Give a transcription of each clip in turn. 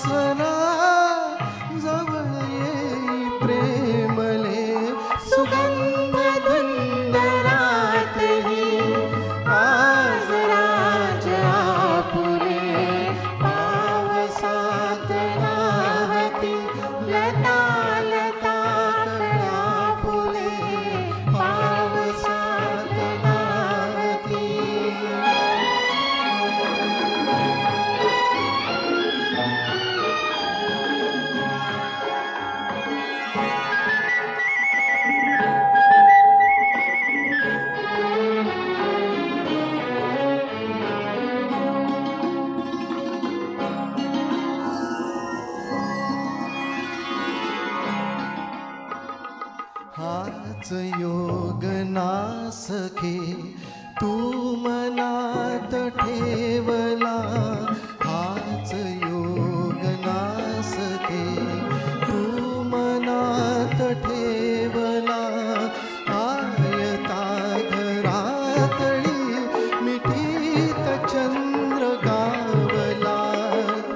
वासना जवळ येई प्रेमले सुगंध धुंदरातही आज राज आपुले पावसात नाहती लता लता कळा फुले पावसात नाहती. हाच योग ना सखे तू मनात ठेवला हाच योग ना सखे तू मनात ठेवला आयता घरातली मिठीत चंद्र गावला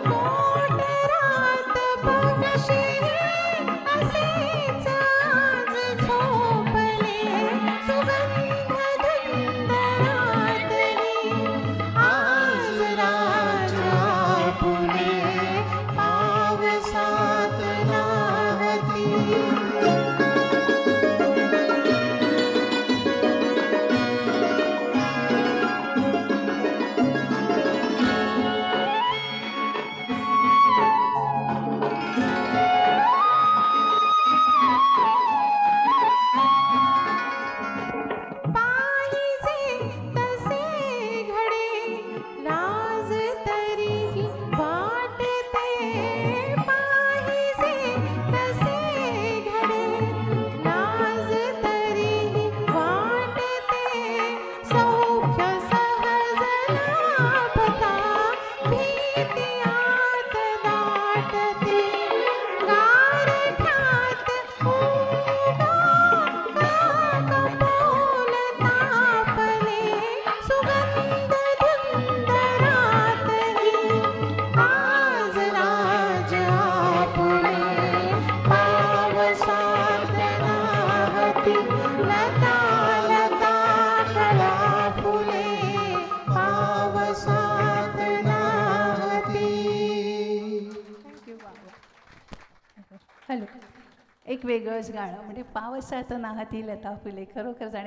मोटरात बघशील असेच आज झोपले सुगंध धुंदरातही आज राज आपुले पावसात नाहती. पाहिजे तसे घडे लाज तरीही वाटते पाहिजे तसे घडे लाज तरीही वाटते सौख्य सहज लाभता भीती आत दाटते गारठ्यात उभा कपोल तापले सुगंध धुंदरातही आज राज आपुले पावसात नाहती लता लता कळा फुले पावसात नाहती. हॅलो एक वेगळंच गाणं म्हणजे पावसात नाहती लता फुले खरोखर जाणे